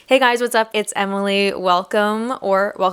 Hey guys, what's up? It's Emily. Welcome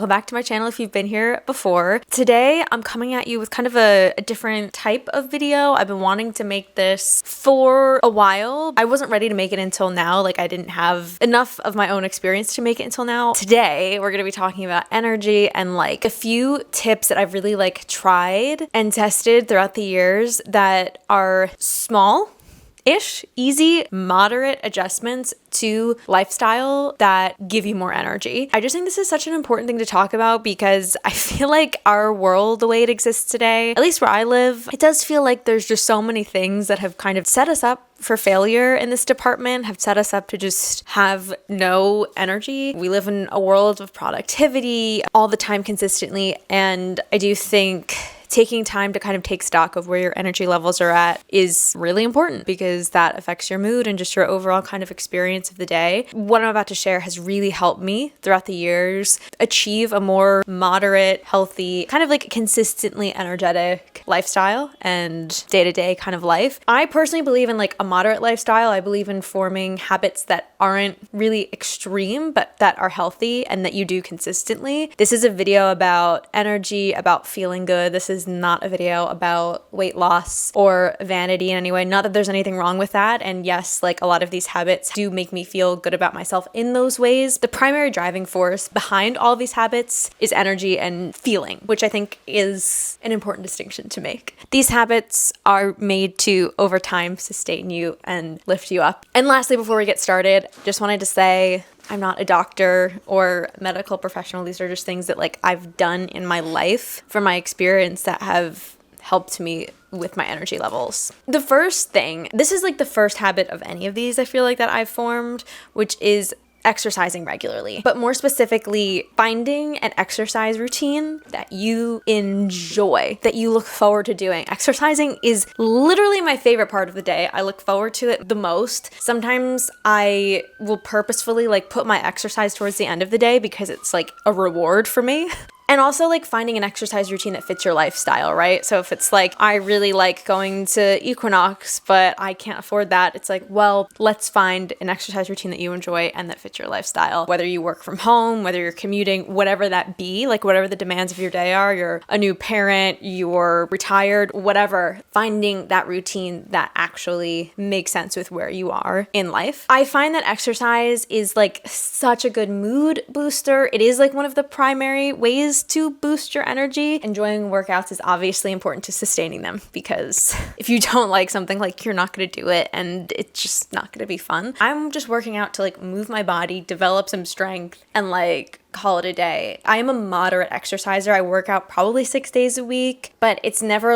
back to my channel if you've been here before. Today, I'm coming at you with kind of a different type of video. I've been wanting to make this for a while. I wasn't ready to make it until now. I didn't have enough of my own experience to make it until now. Today, we're going to be talking about energy and a few tips that I've really tried and tested throughout the years that are small-ish, easy, moderate adjustments to lifestyle that give you more energy. I just think this is such an important thing to talk about because I feel like our world, the way it exists today, at least where I live, it does feel like there's just so many things that have kind of set us up for failure in this department, have set us up to just have no energy. We live in a world of productivity all the time consistently, and I do think taking time to kind of take stock of where your energy levels are at is really important because that affects your mood and just your overall kind of experience of the day. What I'm about to share has really helped me throughout the years achieve a more moderate, healthy, kind of consistently energetic lifestyle and day-to-day kind of life. I personally believe in a moderate lifestyle. I believe in forming habits that aren't really extreme, but that are healthy and that you do consistently. This is a video about energy, about feeling good. This is not a video about weight loss or vanity in any way. Not that there's anything wrong with that. And yes, a lot of these habits do make me feel good about myself in those ways. The primary driving force behind all these habits is energy and feeling, which I think is an important distinction to make. These habits are made to, over time, sustain you and lift you up. And lastly, before we get started, just wanted to say, I'm not a doctor or medical professional. These are just things that I've done in my life from my experience that have helped me with my energy levels. The first thing, this is the first habit of any of these I feel that I've formed, which is exercising regularly, but more specifically, finding an exercise routine that you enjoy, that you look forward to doing. Exercising is literally my favorite part of the day. I look forward to it the most. Sometimes I will purposefully put my exercise towards the end of the day because it's a reward for me. And also finding an exercise routine that fits your lifestyle, right? So if it's I really like going to Equinox, but I can't afford that, it's well, let's find an exercise routine that you enjoy and that fits your lifestyle. Whether you work from home, whether you're commuting, whatever that be, whatever the demands of your day are, you're a new parent, you're retired, whatever, finding that routine that actually makes sense with where you are in life. I find that exercise is such a good mood booster. It is one of the primary ways to boost your energy. Enjoying workouts is obviously important to sustaining them because if you don't like something, you're not going to do it and it's just not going to be fun. I'm just working out to move my body, develop some strength, and call it a day. I am a moderate exerciser. I work out probably 6 days a week, but it's never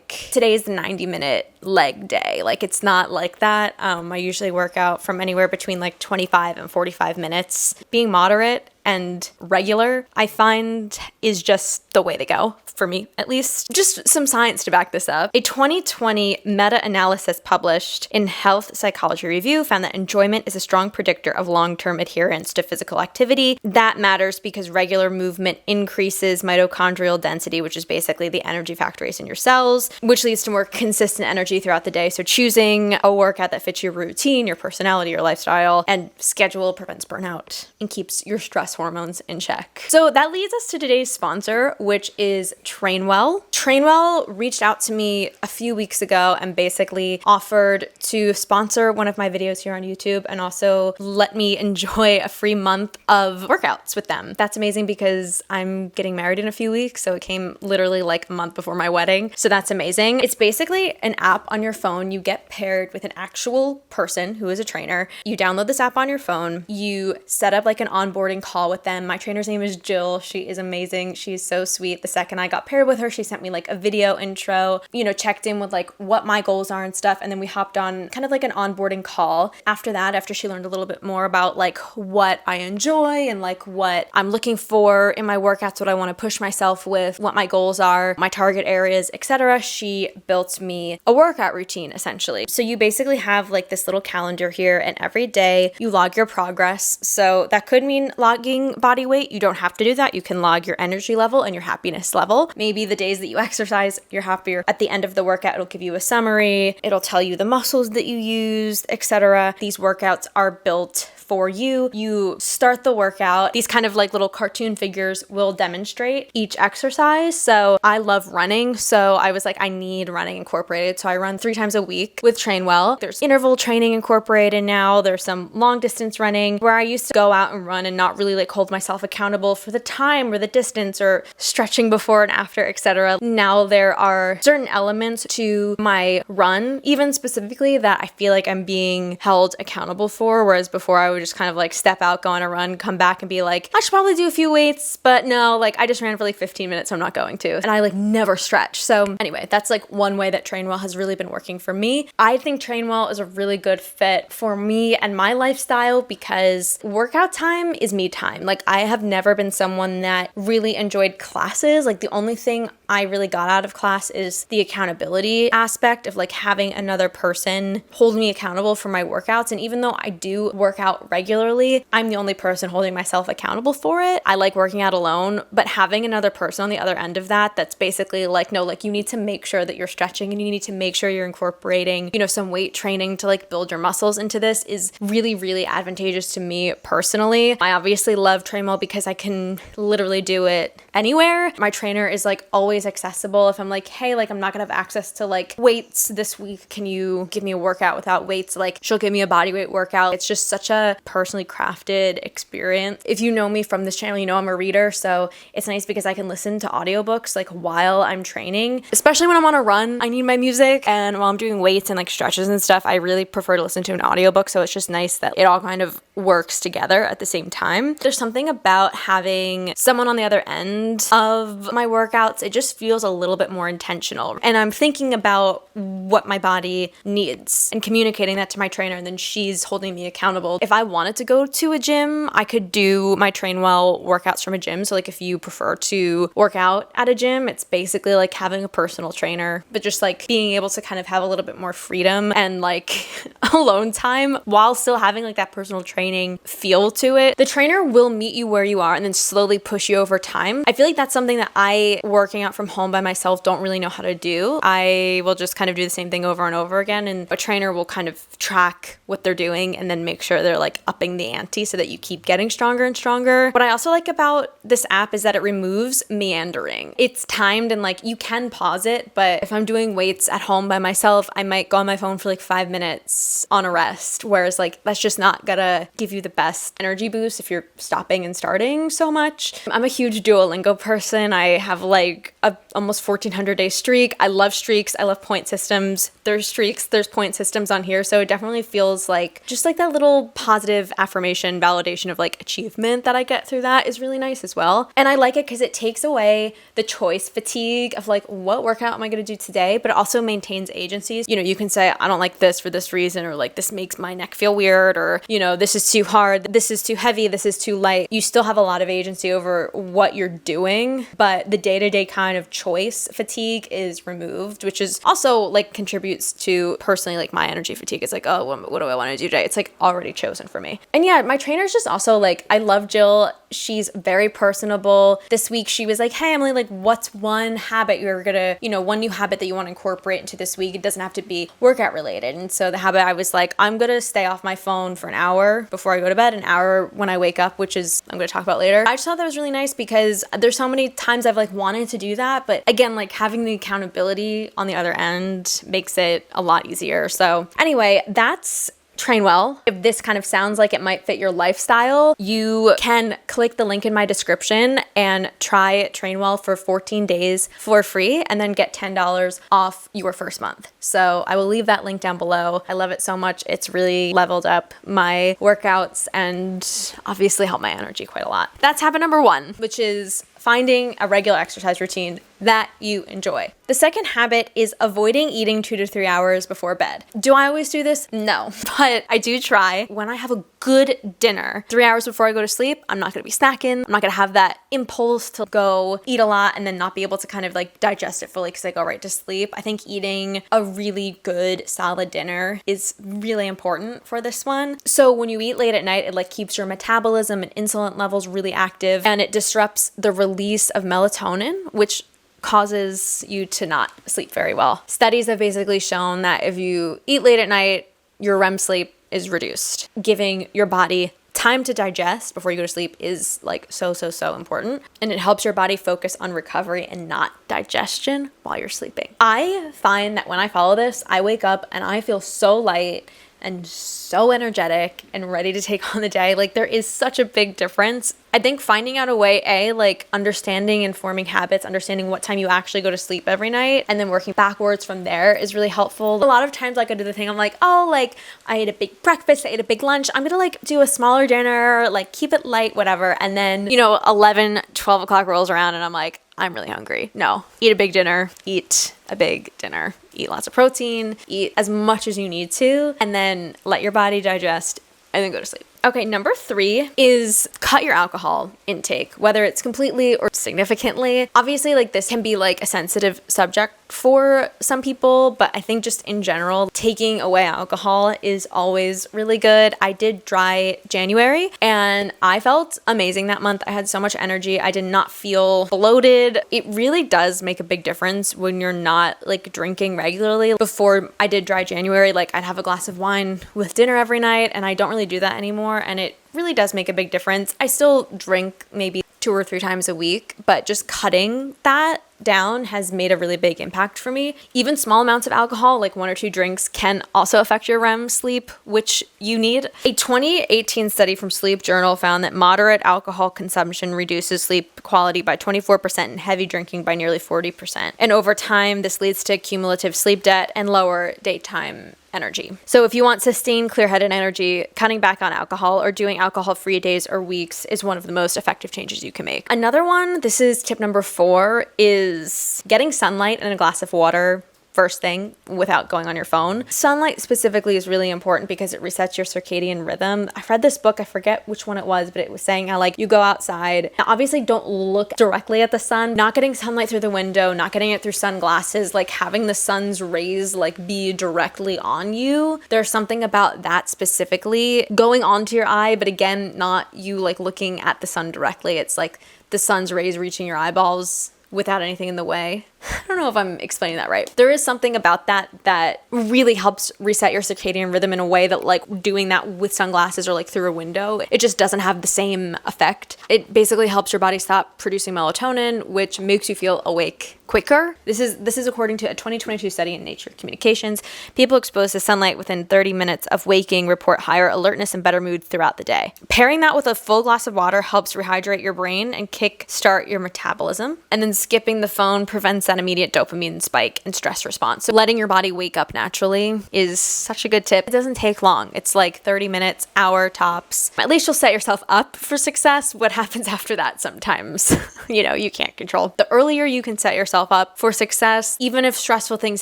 today's the 90-minute leg day. It's not like that. I usually work out from anywhere between 25 and 45 minutes. Being moderate and regular, I find, is just the way to go, for me at least. Just some science to back this up. A 2020 meta-analysis published in Health Psychology Review found that enjoyment is a strong predictor of long-term adherence to physical activity. That matters because regular movement increases mitochondrial density, which is basically the energy factories in your cells, which leads to more consistent energy throughout the day. So choosing a workout that fits your routine, your personality, your lifestyle, and schedule prevents burnout and keeps your stress hormones in check. So that leads us to today's sponsor, which is Trainwell. Trainwell reached out to me a few weeks ago and basically offered to sponsor one of my videos here on YouTube and also let me enjoy a free month of workouts with them. That's amazing because I'm getting married in a few weeks, so it came literally a month before my wedding. So that's amazing. It's basically an app on your phone. You get paired with an actual person who is a trainer. You download this app on your phone. You set up an onboarding call with them. My trainer's name is Jill. She is amazing. She's so sweet. The second I got paired with her, she sent me a video intro, checked in with what my goals are and stuff. And then we hopped on kind of an onboarding call. After that, after she learned a little bit more about what I enjoy and what I'm looking for in my workouts, what I want to push myself with, what my goals are, my target areas, etc., she built me a workout routine essentially. So you basically have this little calendar here, and every day you log your progress. So that could mean logging body weight. You don't have to do that. You can log your energy level and your happiness level. Maybe the days that you exercise, you're happier. At the end of the workout, it'll give you a summary. It'll tell you the muscles that you used, etc. These workouts are built for you. You start the workout. These kind of like little cartoon figures will demonstrate each exercise. So I love running. So I was like, I need running incorporated. So I run 3 times a week with Trainwell. There's interval training incorporated now. There's some long distance running where I used to go out and run and not really like hold myself accountable for the time or the distance or stretching before and after, etc. Now there are certain elements to my run, even specifically, that I feel like I'm being held accountable for, whereas before I would just kind of like step out, go on a run, come back and be like, I should probably do a few weights, but no, like I just ran for like 15 minutes, so I'm not going to. And I like never stretch. So anyway, that's like one way that Trainwell has really been working for me. I think Trainwell is a really good fit for me and my lifestyle because workout time is me time. Like I have never been someone that really enjoyed classes. Like the only thing I really got out of class is the accountability aspect of like having another person hold me accountable for my workouts. And even though I do work out regularly, I'm the only person holding myself accountable for it. I like working out alone, but having another person on the other end of that, that's basically like, no, like you need to make sure that you're stretching and you need to make sure you're incorporating, some weight training to like build your muscles into this is really, really advantageous to me personally. I obviously love Trainwell because I can literally do it anywhere. My trainer is like always accessible. If I'm like, hey, like I'm not gonna have access to like weights this week, can you give me a workout without weights? Like she'll give me a body weight workout. It's just such a personally crafted experience. If you know me from this channel, I'm a reader, so it's nice because I can listen to audiobooks like while I'm training, especially when I'm on a run. I need my music, and while I'm doing weights and like stretches and stuff, I really prefer to listen to an audiobook. So it's just nice that it all kind of works together at the same time. There's something about having someone on the other end of my workouts. It just feels a little bit more intentional. And I'm thinking about what my body needs and communicating that to my trainer, and then she's holding me accountable. If I wanted to go to a gym, I could do my Trainwell workouts from a gym. So like if you prefer to work out at a gym, it's basically like having a personal trainer, but just like being able to kind of have a little bit more freedom and like alone time while still having like that personal training feel to it. The trainer will meet you where you are and then slowly push you over time. I feel like that's something that I, working out from home by myself, don't really know how to do. I will just kind of do the same thing over and over again, and a trainer will kind of track what they're doing and then make sure they're like upping the ante so that you keep getting stronger and stronger. What I also like about this app is that it removes meandering. It's timed and like you can pause it, but if I'm doing weights at home by myself, I might go on my phone for like 5 minutes on a rest, whereas like that's just not gonna give you the best energy boost if you're stopping and starting so much. I'm a huge Duolingo person. I have like a almost 1,400 day streak. I love streaks. I love point systems. There's streaks, there's point systems on here. So it definitely feels like just like that little positive affirmation, validation of like achievement that I get through that is really nice as well. And I like it because it takes away the choice fatigue of like, what workout am I going to do today? But it also maintains agencies. You can say, I don't like this for this reason, or like this makes my neck feel weird, or this is too hard, this is too heavy, this is too light. You still have a lot of agency over what you're doing, but the day-to-day kind of choice fatigue is removed, which is also like contributes to personally like my energy fatigue. It's like, oh, what do I want to do today? It's like already chosen for me. And yeah, my trainer's just also like, I love Jill. She's very personable. This week she was like, hey Emily, like what's one habit you're gonna, one new habit that you want to incorporate into this week? It doesn't have to be workout related. And so the habit, I was like, I'm gonna stay off my phone for an hour before I go to bed, an hour when I wake up, which is I'm gonna talk about later. I just thought that was really nice because there's so many times I've like wanted to do that, but again, like having the accountability on the other end makes it a lot easier. So anyway, that's Trainwell. If this kind of sounds like it might fit your lifestyle, you can click the link in my description and try Trainwell for 14 days for free and then get $10 off your first month. So I will leave that link down below. I love it so much. It's really leveled up my workouts and obviously helped my energy quite a lot. That's habit number 1, which is finding a regular exercise routine that you enjoy. The second habit is avoiding eating 2 to 3 hours before bed. Do I always do this? No, but I do try. When I have a good dinner 3 hours before I go to sleep, I'm not gonna be snacking. I'm not gonna have that impulse to go eat a lot and then not be able to kind of like digest it fully because I go right to sleep. I think eating a really good solid dinner is really important for this one. So when you eat late at night, it like keeps your metabolism and insulin levels really active, and it disrupts the release of melatonin, which causes you to not sleep very well. Studies have basically shown that if you eat late at night, your REM sleep is reduced, giving your body time to digest before you go to sleep is like so important, and it helps your body focus on recovery and not digestion while you're sleeping. I find that when I follow this, I wake up and I feel so light and so energetic and ready to take on the day. Like, there is such a big difference. I think finding out a way, like understanding and forming habits, understanding what time you actually go to sleep every night, and then working backwards from there is really helpful. A lot of times, like, I do the thing, I'm like, oh, like, I ate a big breakfast, I ate a big lunch, I'm gonna like do a smaller dinner, like keep it light, whatever. And then, 11, 12 o'clock rolls around and I'm like, I'm really hungry. No, eat a big dinner, eat a big dinner, eat lots of protein, eat as much as you need to, and then let your body digest and then go to sleep. Okay, number 3 is cut your alcohol intake, whether it's completely or significantly. Obviously, like, this can be like a sensitive subject for some people, but I think just in general, taking away alcohol is always really good. I did dry January and I felt amazing that month. I had so much energy. I did not feel bloated. It really does make a big difference when you're not like drinking regularly. Before I did dry January, like, I'd have a glass of wine with dinner every night, and I don't really do that anymore. And it really does make a big difference. I still drink maybe 2 or 3 times a week, but just cutting that down has made a really big impact for me. Even small amounts of alcohol, like 1 or 2 drinks, can also affect your REM sleep, which you need. A 2018 study from Sleep Journal found that moderate alcohol consumption reduces sleep quality by 24% and heavy drinking by nearly 40%. And over time, this leads to cumulative sleep debt and lower daytime energy. So if you want sustained clear-headed energy, cutting back on alcohol or doing alcohol-free days or weeks is one of the most effective changes you can make. Another one, this is tip number 4, is getting sunlight and a glass of water first thing without going on your phone. Sunlight specifically is really important because it resets your circadian rhythm. I've read this book, I forget which one it was, but it was saying how, like, you go outside. Now, obviously don't look directly at the sun. Not getting sunlight through the window, not getting it through sunglasses, like having the sun's rays like be directly on you. There's something about that specifically going onto your eye, but again, not you like looking at the sun directly. It's like the sun's rays reaching your eyeballs without anything in the way. I don't know if I'm explaining that right. There is something about that really helps reset your circadian rhythm in a way that, like, doing that with sunglasses or like through a window, it just doesn't have the same effect. It basically helps your body stop producing melatonin, which makes you feel awake quicker. This is according to a 2022 study in Nature Communications. People exposed to sunlight within 30 minutes of waking report higher alertness and better mood throughout the day. Pairing that with a full glass of water helps rehydrate your brain and kick start your metabolism. And then skipping the phone prevents that immediate dopamine spike and stress response. So letting your body wake up naturally is such a good tip. It doesn't take long. It's like 30 minutes, hour tops. At least you'll set yourself up for success. What happens after that sometimes, you can't control. The earlier you can set yourself up for success, even if stressful things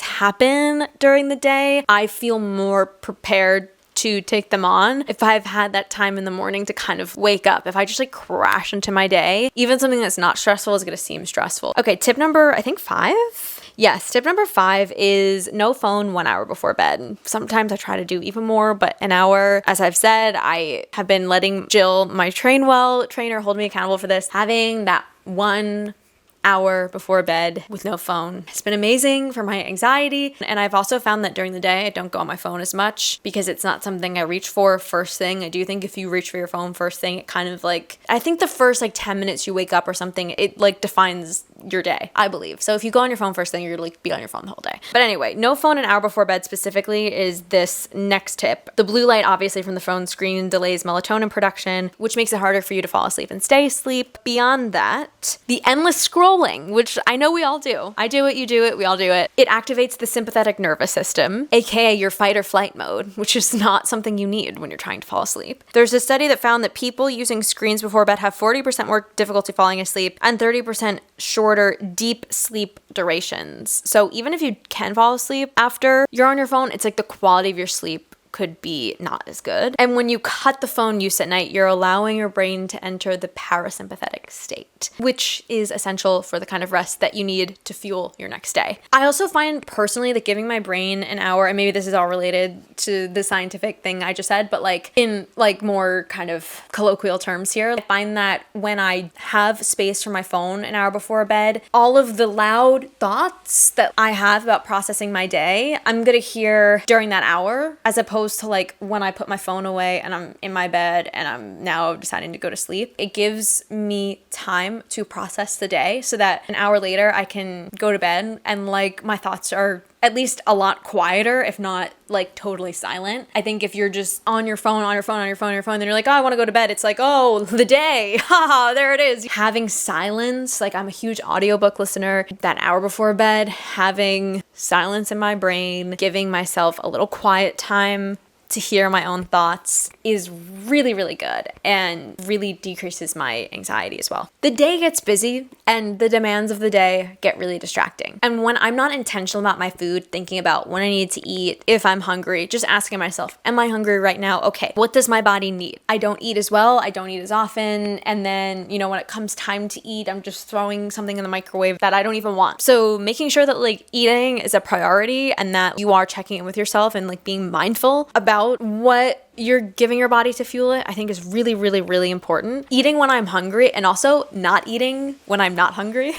happen during the day, I feel more prepared to take them on if I've had that time in the morning to kind of wake up. If I just like crash into my day, even something that's not stressful is going to seem stressful. Okay, tip number, I think 5? Yes, tip number 5 is no phone 1 hour before bed. Sometimes I try to do even more, but an hour, as I've said, I have been letting Jill, my trainer, hold me accountable for this. Having that 1 hour before bed with no phone. It's been amazing for my anxiety. And I've also found that during the day, I don't go on my phone as much because it's not something I reach for first thing. I do think if you reach for your phone first thing, it kind of like, I think the first like 10 minutes you wake up or something, it like defines your day, I believe. So if you go on your phone first thing, you're like be on your phone the whole day. But anyway, no phone an hour before bed specifically is this next tip. The blue light obviously from the phone screen delays melatonin production, which makes it harder for you to fall asleep and stay asleep. Beyond that, the endless scrolling, which I know we all do. I do it, you do it, we all do it. It activates the sympathetic nervous system, aka your fight or flight mode, which is not something you need when you're trying to fall asleep. There's a study that found that people using screens before bed have 40% more difficulty falling asleep and 30% shorter deep sleep durations. So even if you can fall asleep after you're on your phone, it's like the quality of your sleep could be not as good. And when you cut the phone use at night, you're allowing your brain to enter the parasympathetic state, which is essential for the kind of rest that you need to fuel your next day. I also find personally that giving my brain an hour, and maybe this is all related to the scientific thing I just said, but like in like more kind of colloquial terms here, I find that when I have space for my phone an hour before bed, all of the loud thoughts that I have about processing my day, I'm gonna hear during that hour, as opposed opposed to like when I put my phone away and I'm in my bed and I'm now deciding to go to sleep. It gives me time to process the day so that an hour later I can go to bed and like my thoughts are at least a lot quieter, if not like totally silent. I think if you're just on your phone, then you're like, oh, I want to go to bed. It's like, oh, the day, haha, there it is. Having silence, like I'm a huge audiobook listener. That hour before bed, having silence in my brain, giving myself a little quiet time to hear my own thoughts is really, really good and really decreases my anxiety as well. The day gets busy and the demands of the day get really distracting. And when I'm not intentional about my food, thinking about when I need to eat, if I'm hungry, just asking myself, am I hungry right now? Okay, what does my body need? I don't eat as well, I don't eat as often, and then, you know, when it comes time to eat, I'm just throwing something in the microwave that I don't even want. So making sure that like eating is a priority and that you are checking in with yourself and like being mindful about what you're giving your body to fuel it, I think is really, really, really important. Eating when I'm hungry and also not eating when I'm not hungry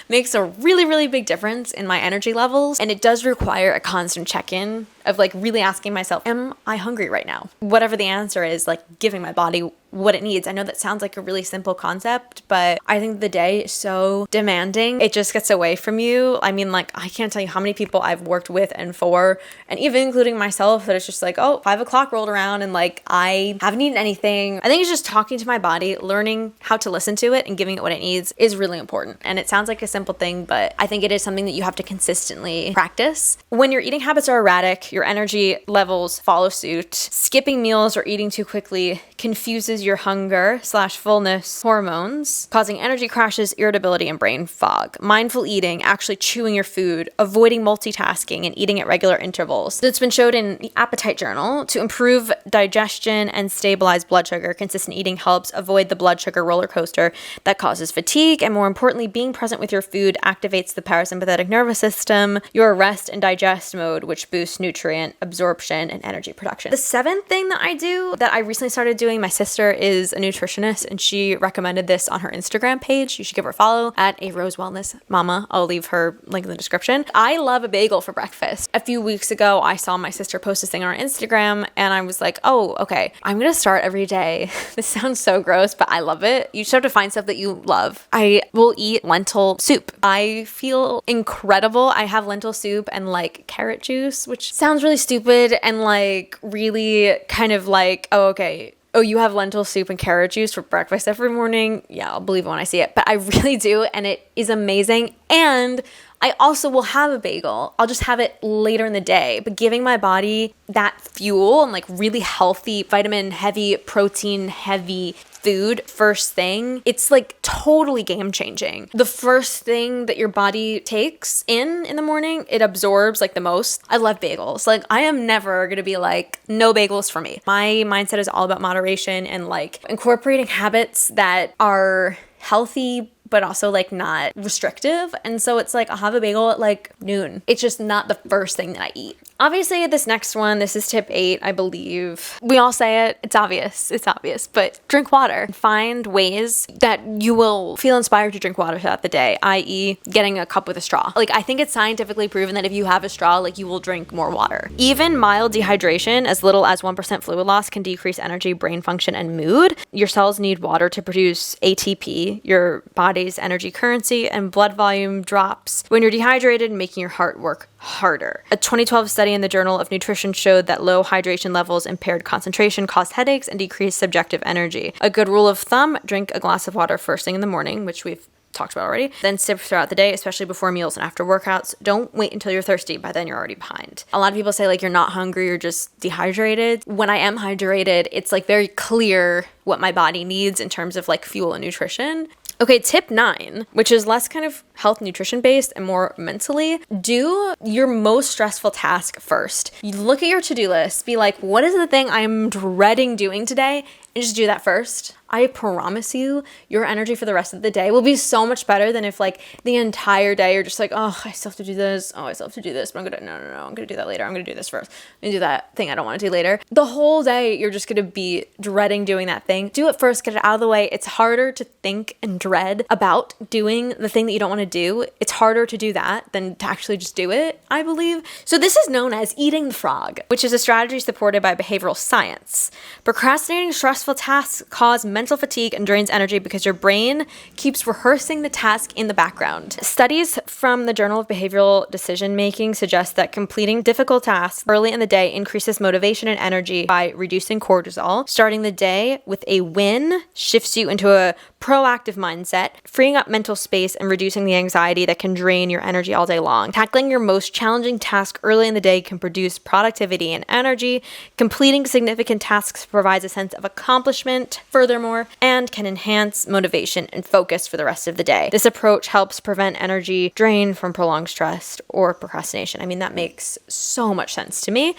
makes a really, really big difference in my energy levels. And it does require a constant check-in of like really asking myself, am I hungry right now? Whatever the answer is, like giving my body what it needs. I know that sounds like a really simple concept, but I think the day is so demanding. It just gets away from you. I mean, like, I can't tell you how many people I've worked with and for, and even including myself, that it's just like, oh, 5 o'clock rolled around and like, I haven't eaten anything. I think it's just talking to my body, learning how to listen to it and giving it what it needs is really important. And it sounds like a simple thing, but I think it is something that you have to consistently practice. When your eating habits are erratic, your energy levels follow suit. Skipping meals or eating too quickly confuses your hunger/fullness hormones, causing energy crashes, irritability, and brain fog. Mindful eating, actually chewing your food, avoiding multitasking, and eating at regular intervals. It's been shown in the Appetite Journal to improve digestion and stabilize blood sugar. Consistent eating helps avoid the blood sugar roller coaster that causes fatigue, and more importantly, being present with your food activates the parasympathetic nervous system, your rest and digest mode, which boosts nutrient absorption and energy production. The seventh thing that I do that I recently started doing, my sister is a nutritionist and she recommended this on her Instagram page. You should give her a follow at A Rose Wellness Mama. I'll leave her link in the description. I love a bagel for breakfast. A few weeks ago, I saw my sister post this thing on her Instagram and I was like, oh, okay, I'm gonna start every day. This sounds so gross, but I love it. You just have to find stuff that you love. I will eat lentil soup. I feel incredible. I have lentil soup and like carrot juice, which sounds really stupid and like really kind of like, oh, okay, oh, you have lentil soup and carrot juice for breakfast every morning? Yeah, I'll believe it when I see it. But I really do, and it is amazing. And I also will have a bagel. I'll just have it later in the day, but giving my body that fuel and like really healthy, vitamin heavy, protein heavy food first thing, it's like totally game changing. The first thing that your body takes in the morning, it absorbs like the most. I love bagels. Like I am never gonna be like, no bagels for me. My mindset is all about moderation and like incorporating habits that are healthy but also like not restrictive. And so it's like I'll have a bagel at like noon. It's just not the first thing that I eat. Obviously, this next one, this is tip 8, I believe. We all say it. It's obvious, but drink water. Find ways that you will feel inspired to drink water throughout the day, i.e. getting a cup with a straw. Like, I think it's scientifically proven that if you have a straw, like, you will drink more water. Even mild dehydration, as little as 1% fluid loss, can decrease energy, brain function, and mood. Your cells need water to produce ATP, your body's energy currency, and blood volume drops when you're dehydrated, making your heart work harder. A 2012 study in the Journal of Nutrition showed that low hydration levels impaired concentration, caused headaches, and decreased subjective energy. A good rule of thumb, drink a glass of water first thing in the morning, which we've talked about already, then sip throughout the day, especially before meals and after workouts. Don't wait until you're thirsty. By then you're already behind. A lot of people say like you're not hungry, you're just dehydrated. When I am hydrated, it's like very clear what my body needs in terms of like fuel and nutrition. Okay, tip 9, which is less kind of health nutrition based and more mentally, do your most stressful task first. You look at your to-do list, be like, what is the thing I'm dreading doing today? and just do that first, I promise you, your energy for the rest of the day will be so much better than if like the entire day you're just like, oh, I still have to do this. Oh, I still have to do this, but no, I'm gonna do that later. I'm gonna do this first. I'm gonna do that thing I don't want to do later. The whole day you're just gonna be dreading doing that thing. Do it first, get it out of the way. It's harder to think and dread about doing the thing that you don't want to do. It's harder to do that than to actually just do it, I believe. So this is known as eating the frog, which is a strategy supported by behavioral science. Procrastinating stressful tasks cause mental fatigue and drains energy because your brain keeps rehearsing the task in the background. Studies from the Journal of Behavioral Decision Making suggest that completing difficult tasks early in the day increases motivation and energy by reducing cortisol. Starting the day with a win shifts you into a proactive mindset, freeing up mental space and reducing the anxiety that can drain your energy all day long. Tackling your most challenging task early in the day can produce productivity and energy. Completing significant tasks provides a sense of accomplishment, furthermore, and can enhance motivation and focus for the rest of the day. This approach helps prevent energy drain from prolonged stress or procrastination. I mean, that makes so much sense to me.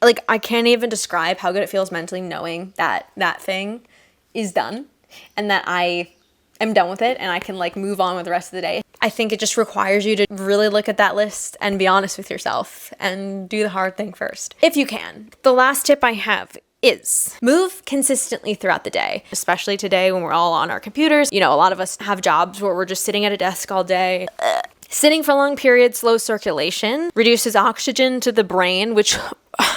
Like, I can't even describe how good it feels mentally knowing that that thing is done and that I am done with it and I can like move on with the rest of the day. I think it just requires you to really look at that list and be honest with yourself and do the hard thing first, if you can. The last tip I have is move consistently throughout the day, especially today when we're all on our computers. You know, a lot of us have jobs where we're just sitting at a desk all day. Sitting for long periods slows circulation, reduces oxygen to the brain, which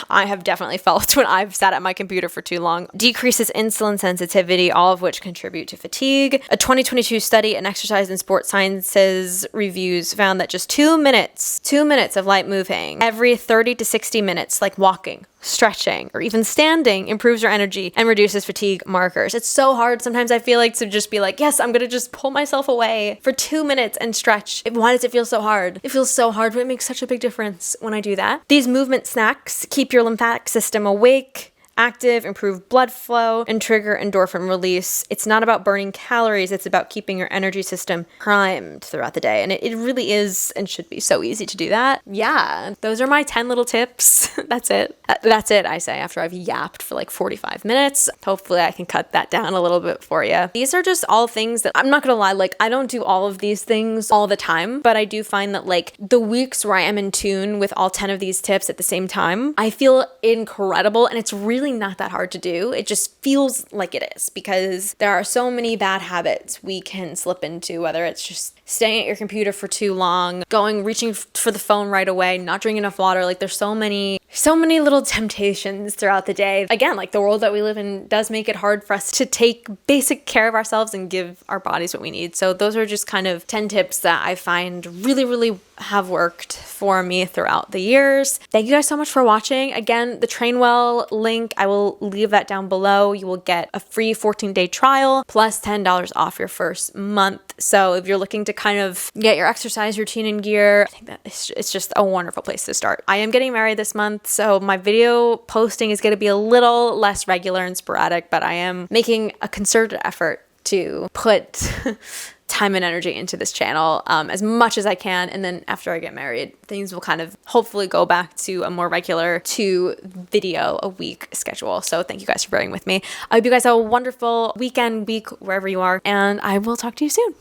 I have definitely felt when I've sat at my computer for too long, decreases insulin sensitivity, all of which contribute to fatigue. A 2022 study in Exercise and Sports Sciences reviews found that just 2 minutes of light moving every 30 to 60 minutes, like walking, stretching, or even standing, improves your energy and reduces fatigue markers. It's so hard sometimes, I feel like, to just be like, yes, I'm gonna just pull myself away for 2 minutes and stretch. Why does it feel so hard? It feels so hard, but it makes such a big difference when I do that. These movement snacks keep your lymphatic system awake, active, improve blood flow, and trigger endorphin release. It's not about burning calories, it's about keeping your energy system primed throughout the day. And it really is and should be so easy to do that. Yeah, those are my 10 little tips. That's it. That's it, I say, after I've yapped for like 45 minutes. Hopefully I can cut that down a little bit for you. These are just all things that, I'm not gonna lie, like I don't do all of these things all the time, but I do find that like the weeks where I am in tune with all 10 of these tips at the same time, I feel incredible, and it's really not that hard to do. It just feels like it is because there are so many bad habits we can slip into, whether it's just staying at your computer for too long, reaching for the phone right away, not drinking enough water. Like there's so many little temptations throughout the day. Again, like the world that we live in does make it hard for us to take basic care of ourselves and give our bodies what we need. So those are just kind of 10 tips that I find really have worked for me throughout the years. Thank you guys so much for watching. Again, the Trainwell link, I will leave that down below. You will get a free 14-day trial plus $10 off your first month. So if you're looking to kind of get your exercise routine in gear, I think that it's just a wonderful place to start. I am getting married this month, so my video posting is going to be a little less regular and sporadic, but I am making a concerted effort to put time and energy into this channel as much as I can. And then after I get married, things will kind of hopefully go back to a more regular 2 video a week schedule. So thank you guys for bearing with me. I hope you guys have a wonderful week, wherever you are, and I will talk to you soon.